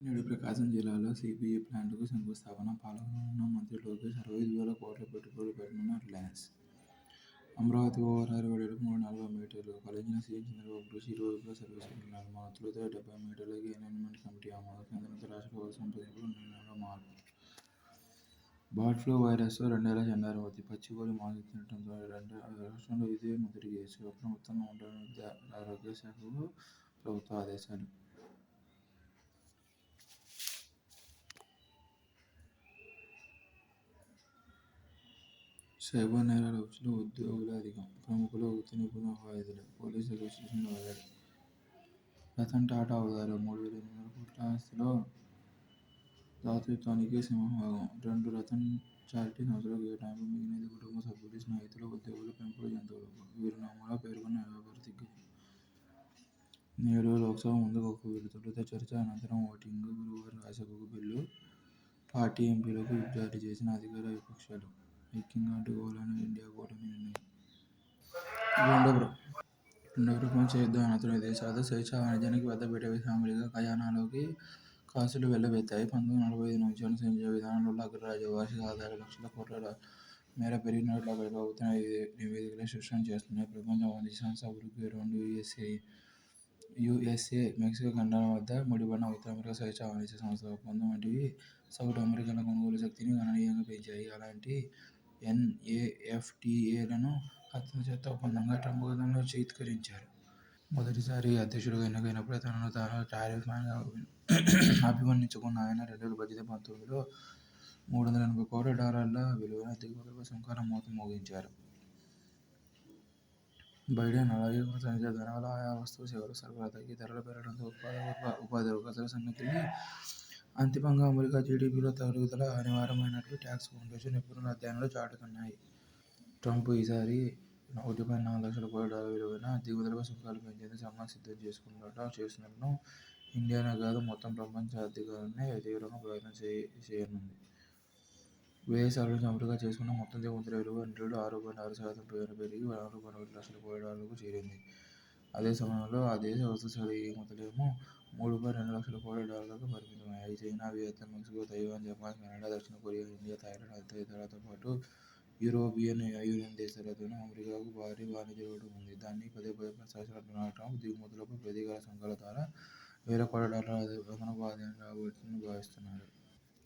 నేడు ప్రకాశం జిల్లాలో సీపీఈ ప్లాంట్కు శంకుస్థాపన. పాలనలో ఉన్న మంత్రి లోకేష్ 65,000 కోట్ల పెట్టుబడులు పెట్టనున్న రిలయన్స్. అమరావతి ఓఆర్ఆర్ వెడల్పు 140 మీటర్లు. ఫలించిన సీఎం చంద్రబాబు కృషి ఇరువైపులా సర్వీసులు నిర్మాణం. తొలుత 70 మీటర్లకి ఎన్విరాన్మెంట్ కమిటీ ఆమోదం. కేంద్రంతో రాష్ట్ర ప్రభుత్వ సంప్రదింపులు. నిర్ణయంలో మార్పు. బర్డ్ ఫ్లూ వైరస్తో 2 ఏళ్ల చండాలమృతి. పచ్చికోడి మాంసం తినడంతో రాష్ట్రంలో ఇదే మొదటి కేసు. అప్రమత్తంగా ఉండాలని విద్యా ఆరోగ్య శాఖకు ప్రభుత్వ ఆదేశాలు. సైబర్ నేరాల ఉచ్చులో ఉద్యోగులే అధికం. ప్రముఖుల వృత్తి నిపుణుల వాయిదాలు. పోలీసుల విశ్లేషణ వెల్లడి. రతన్ టాటా ఔదార్యం. 3,800 కోట్ల ఆస్తిలో దాతృత్వానికి సింహభాగం. 2 రతన్ చారిటీ సంస్థలకు కేటాయింపు. మిగిలినది కుటుంబ సభ్యులు, స్నేహితులు, ఉద్యోగులు, పెంపుడు జంతువులకు. వీరునామాలో పేర్కొన్న వ్యాపార దిగ్గజం. నేడు లోక్సభ ముందుకు ఒక బిల్లు. తొలుత చర్చ, అనంతరం ఓటింగ్. గురువారం రాజ్యసభకు బిల్లు. పార్టీ ఎంపీలకు విప్ జారీ చేసిన అధికార విపక్షాలు. ఐక్యంగా అడ్డుకోవాలని ఇండియా కూటమి నిర్ణయం. రెండో ప్రపంచ యుద్ధం అనంతరం ఈ దేశాలతో స్వేచ్ఛా వాణిజ్యానికి పెద్దపీట వేసిన అమెరికా ఖజానాలోకి కాసులు వెల్లువెత్తాయి. 1945 నుంచి అనుసరించిన విధానం వల్ల అగ్రరాజ్య వార్షిక ఆదాయాలు లక్షల కోట్ల మేర పెరిగినట్లు అక్కడి ప్రభుత్వ నివేదికలే స్పష్టం చేస్తున్నాయి. ప్రపంచ వాణిజ్య సంస్థ అభివృద్ధికి 2 యుఎస్ఏ, మెక్సికో ఖండాల మధ్య ముడిపడిన ఉత్తర అమెరికా స్వేచ్ఛా వాణిజ్య సంస్థ ఒప్పందం వంటివి సగటు అమెరికన్ల కొనుగోలు శక్తిని గణనీయంగా పెంచాయి. అలాంటి ఎన్ఏఎఫ్టీఏలను అత్యంత చెత్త ఒప్పందంగా ట్రంప్ గతంలో చిత్కరించారు. మొదటిసారి అధ్యక్షుడిగా ఎన్నికైనప్పుడే తనను తాను టారిఫ్ మ్యాన్గా అభివర్ణించుకున్న ఆయన 2018-19లో $380 కోట్ల విలువైన దిగుమతులపై సుంకాల మోత మోగించారు. బైడెన్ అలాగే కొనసాగించారు. దానివల్ల ఆయా వస్తు సేవల సరఫరా తగ్గి ధరలు పెరగడంతో ఉపాధి అవకాశాలు సన్నగిల్లి అంతిమంగా అమెరికా జీడీపీలో తరుగుదల అనివార్యమైనట్లు ట్యాక్స్ ఫౌండేషన్ నిపుణుల అధ్యయనాలు చాటుతున్నాయి. ట్రంప్ ఈసారి $1.4 లక్షల విలువైన దిగుమతులపై సుంకాలు పెంచేందుకు సన్నాహాలు సిద్ధం చేస్తున్నట్లు ఇండియానే కాదు మొత్తం ప్రపంచ ఆర్థికాన్ని తీవ్రంగా ప్రభావితం చేయనుంది. విదేశాల నుంచి అమెరికా చేసుకున్న మొత్తం దిగుమతుల విలువ నేడు 6.6% పెరిగి $4.1 లక్షలకు చేరింది. అదే సమయంలో ఆ దేశ వస్తుసేవల ఎగుమతులేమో $3.2 లక్షల కోట్లకు పరిమితమయ్యాయి. China, Vietnam, Mexico, Taiwan, Japan, Canada, దక్షిణ కొరియా, ఇండియా, థాయిలాండ్ తదితరాలతో పాటు యూరోపియన్ యూనియన్ దేశాలతోనూ అమెరికాకు భారీ వాణిజ్య లోటు ఉంది. దాన్ని పదే ప్రస్తావిస్తున్న ట్రంప్ దిగుమతులపై ప్రతీకార సుంకాల ద్వారా వేల కోట్ల అదనపు ఆదాయాన్ని రాబట్టవచ్చని భావిస్తున్నారు.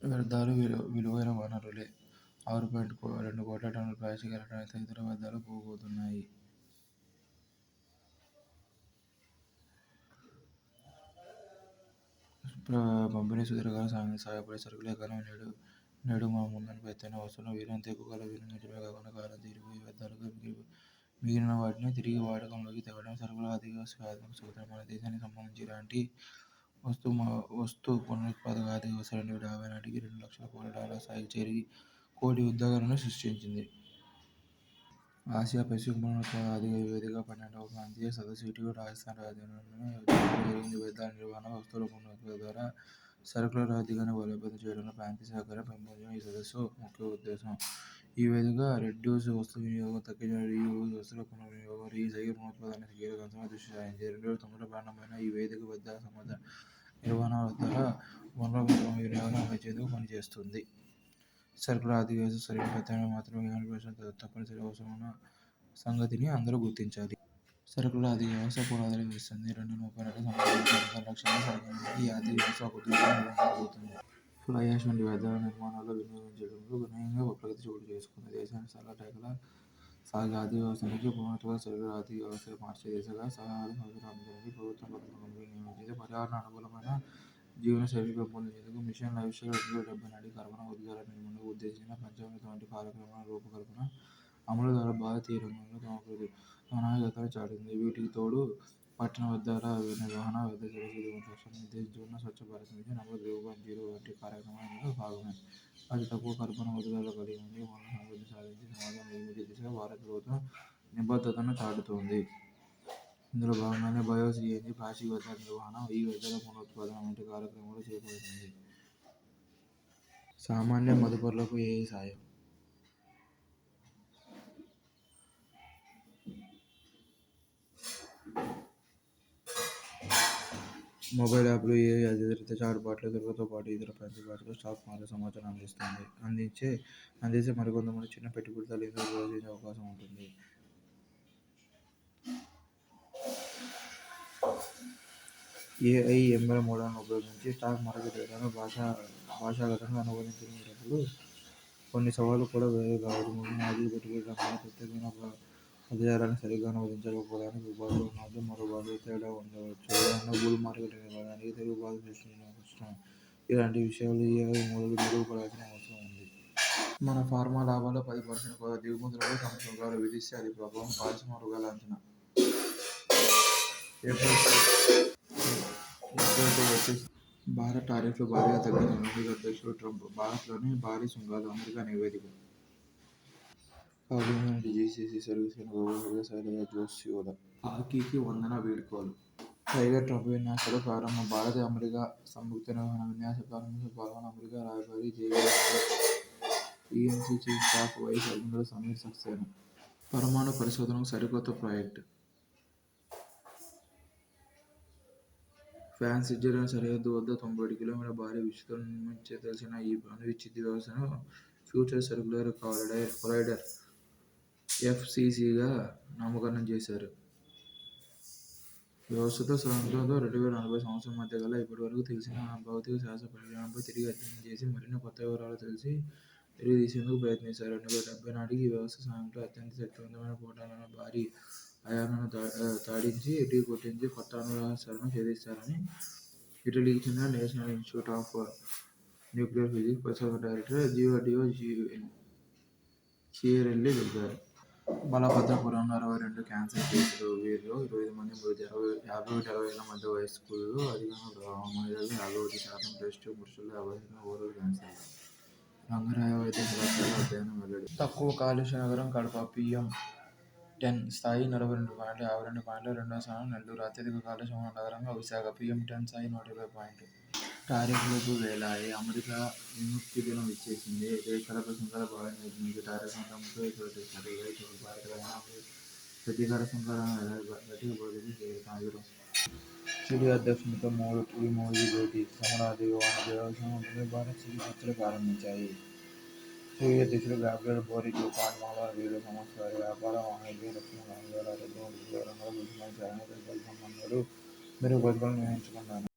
వ్యర్థాలు విలువైన వనరులే. 6.2 కోట్ల టన్నుల ప్లాస్టిక్, ఎలక్ట్రానిక్స్ తదితర వ్యర్థాలు పోగవుతున్నాయి. పంపిణీ సుదీర్ఘకాలం సాగేందుకు సహాయపడే సరుకులే కానీ నేడు మన ముందున్న ఎత్తైన వస్తువులను వీలైనంత ఎక్కువ కాలం వినియోగించడమే కాకుండా కాలం తీరిపోయి వ్యర్థాలుగా మిగిలిన వాటిని తిరిగి వాడకంలోకి తేవడమే సరుకుల ఆర్థిక వ్యవస్థపై సూత్రం. మన దేశానికి సంబంధించి ఇలాంటి వస్తు పునరుత్పాదక ఆర్థిక వ్యవస్థ 2050 నాటికి $2 లక్షల కోట్ల స్థాయికి చేరి కోటి ఉద్యోగాలను సృష్టించింది. ఆసియా పెసిఫిక్ పునరుత్పాదక ఆర్థిక వేదిక 12వ ప్రాంతీయ సదస్సు ఇటీవల రాజస్థాన్ రాజధానిలోని జైపూర్లో జరిగింది. వ్యర్థాల నిర్వహణ, వస్తువుల పునరుత్పత్తి ద్వారా సర్క్యులర్ ఆర్థికాన్ని బలోపేతం చేయడంలో ప్రాంతీయ సహకారం పెంపొందించడమే ఈ సదస్సు ముఖ్య ఉద్దేశం. ఈ వేదిక రెడ్యూస్ వస్తు వినియోగం, తగ్గించడం, రీయూజ్, వస్తువుల పునర్వినియోగం, రీసైకిల్ పునరుత్పాదన కీలక అంశంపై దృష్టి సారించింది. 2009లో ప్రారంభమైన ఈ వేదిక వ్యర్థాల సమర్థ నిర్వహణ ద్వారా వనరుల మిశ్రమ వినియోగాన్ని పెంచేందుకు పనిచేస్తుంది. సర్క్యులర్ ఆర్థిక వ్యవస్థ సరైన పెత్తనం మాత్రమే ఇన్ఫ్లేషన్ తప్పనిసరి అవసరమన్న సంగతిని అందరూ గుర్తించాలి. సర్క్యులర్ ఆర్థిక వ్యవస్థ పునాదులు వేస్తుంది. 2030 నాటికి సంబంధించిన అధికార లక్ష్యాలను సాధించడానికి ఈ ఆర్థిక వ్యవస్థ ఒక దృఢమైన నిర్మాణమవుతుంది. ఫ్లై యాష్ వంటి వ్యర్థాల నిర్మాణాల్లో వినియోగించడంలో గణనీయంగా ప్రగతి చోటు చేసుకుంది. దేశాన్ని సగటున సాగే ఆర్థిక వ్యవస్థ నుంచి పునరుత్పాదక సర్క్యులర్ ఆర్థిక వ్యవస్థగా మార్చే దిశగా సలహాలు, సూచనలు అందించడానికి ప్రభుత్వం కొత్త కమిటీని నియమించింది. పర్యావరణ అనుకూలమైన జీవనశైలిని పెంపొందించేందుకు మిషన్ లైఫ్ స్టైల్ 2070 నాటికి కర్బన ఉద్గారాల నిర్మూలనకు ఉద్దేశించిన పంచామృతం వంటి కార్యక్రమాల రూపకల్పన, అమలు ద్వారా భారత్ ఈ రంగంలో తమ నాయకత్వాన్ని చాటింది. వీటికి తోడు పట్టణ వ్యర్థాల నిర్వహణ, వ్యర్థ సర్వీసుల లక్ష్యాలను నిర్దేశించుకున్న స్వచ్ఛ భారత్ మిషన్ అమృత్ 2.0 వంటి కార్యక్రమాలు ఇందులో భాగమే. అతి తక్కువ కర్బన ఉద్గారాలు కలిగి ఉండి వనరుల సమృద్ధిని సాధించే సమాజం నిర్మించే దిశగా భారత ప్రభుత్వం నిబద్ధతను చాటుతోంది. ఇందులో భాగంగానే బయో సీఎన్జీ, ప్లాస్టిక్ వ్యర్థాల నిర్వహణ, ఈ వ్యర్థాల పునరుత్పాదన వంటి కార్యక్రమాలు చేపడుతోంది. సామాన్య మదుపరులకు ఏఐ సాయం. మొబైల్ యాప్లు, ఏఐ ఆధారిత చాట్‌బాట్లు ఎదురుతో పాటు ఇతర ప్రతిపాదిత స్టాక్ మార్కెట్ సమాచారం అందిస్తే మరికొంతమంది చిన్న పెట్టుబడిదారులు ఇందులో ప్రవేశించే అవకాశం ఉంటుంది. ఏఐ, ఎంఎల్ మోడళ్లను ఉపయోగించి స్టాక్ మార్కెట్ డేటాను భాషాగతంగా అనువదించినప్పుడు కొన్ని సవాళ్లు కూడా ఎదురకావచ్చు. ముఖ్యంగా ఆర్థిక పెట్టుబడి రంగంలో ప్రత్యేకమైన పదజాలాన్ని సరిగ్గా అనువదించకపోవడానికి ఒక భాషలో ఉన్నప్పుడు మరో భాషలో తేడా ఉండవచ్చు. ఉదాహరణకు బుల్ మార్కెట్ అనే పదానికి తెలుగు భాష సృష్టించడం కష్టం. ఇలాంటి విషయాల్లో ఏఐ మోడళ్లు మెరుగుపడాల్సిన అవసరం ఉంది. మన ఫార్మా లాభాల్లో 10% దిగుమతులపై ట్రంప్ సుంకాలు విధిస్తే అది ప్రభావం పారిశ్రామిక లాంఛన. ఏప్రిల్తో వచ్చేసింది. భారత్ టారిఫ్లు భారీగా తగ్గించిన అమెరికా అధ్యక్షుడు ట్రంప్. భారత్పైనే భారీ సుంకాలు అమెరికా నివేదిక. Parliament GCC services global head Sailaja Josyula. హాకీకి వందన వీడ్కోలు. టైగర్ ట్రంప్ విన్యాసాలు ప్రారంభం. భారత అమెరికా సంయుక్త నిర్వహణ విన్యాస ప్రారంభోత్సవంలో పాల్గొన్న అమెరికా రాయబారి GNC chief staff vice admiral Sameer Saxena. పరమాణు పరిశోధనకు సరికొత్త ప్రాజెక్టు. ఫ్రాన్స్ స్విట్జర్లాండ్ సరిహద్దు వద్ద 97 కిలోమీటర్ల భారీ విస్తృతితో నిర్మించే తెలిసిన ఈ అణు విద్యుత్ వ్యవస్థను ఫ్యూచర్ సర్క్యులర్ కొలైడర్ ఎఫ్సిసిగా నామకరణం చేశారు. వ్యవస్థతో స్వతంత్రంతో 2040 సంవత్సరం మధ్య గల ఇప్పటివరకు తెలిసిన భౌతిక శాస్త్ర పరిజ్ఞానంపై తిరిగి అధ్యయనం చేసి మరిన్ని కొత్త వివరాలు వెలికితీసేందుకు ప్రయత్నిస్తారు. 2070 నాటికి ఈ వ్యవస్థ సాయంతో అత్యంత శక్తివంతమైన ఫోటాన్ల భారీ అయాన్లను తాడించి ఢీకొట్టించి కొత్త అణు రహస్యాలను ఛేదిస్తారని ఇటలీకి చెందిన national institute of nuclear physics పరిశోధన డైరెక్టర్ జియోర్జియో చియరెల్లి తెలిపారు. బలభద్రపురంలో 62 క్యాన్సర్ కేసులు. వీరిలో 25 మంది మృతి. 50-60 ఏళ్ల మధ్య వయస్కుల్లో అధికంగా ప్రభావం. మహిళల్లో 51% బ్రెస్ట్, పురుషుల్లో 50% ఓరల్ క్యాన్సర్లు. రంగరాయ వైద్య కళాశాల అధ్యయనం వెల్లడి. తక్కువ కాలుష్య నగరం కడప. PM10 స్థాయి 42.52 రెండో స్థానం నెల్లూరు. అత్యధిక కాలుష్యం ఉన్న నగరంగా విశాఖ. PM10 స్థాయి 120 పాయింట్. టారిఫ్లకు వేలాయే. అమెరికా విముక్తి దినం విచ్చేసింది. దేశాలపై సుంకాల భారాన్ని తగ్గించి టారిఫ్లను ట్రంప్ ఎత్తివేశారు. రైతులకు భారత్ ప్రతీకార సుంకాలను గట్టిగా ప్రతిఘటించింది కేంద్రం. చిలీ అధ్యక్షునితో మోదీ భేటీ. సముద్రార్థిక, వాణిజ్య, వ్యవసాయ మంత్రులు భారత్ చిలీ చర్చలు ప్రారంభించాయి. చిలీ అధ్యక్షుడు గాబ్రియల్ బోరిక్ పాల్మోర్ వీరు సంవత్సరాది వ్యాపార, వాణిజ్య, రక్షణ, ఖనిజాలు, ఆరోగ్యం, ఉద్యోగ రంగాల్లో కలిసి పనిచేయాలని, ద్వైపాక్షిక సంబంధాలు మెరుగుపరచుకోవాలని నిర్ణయించుకున్నారు.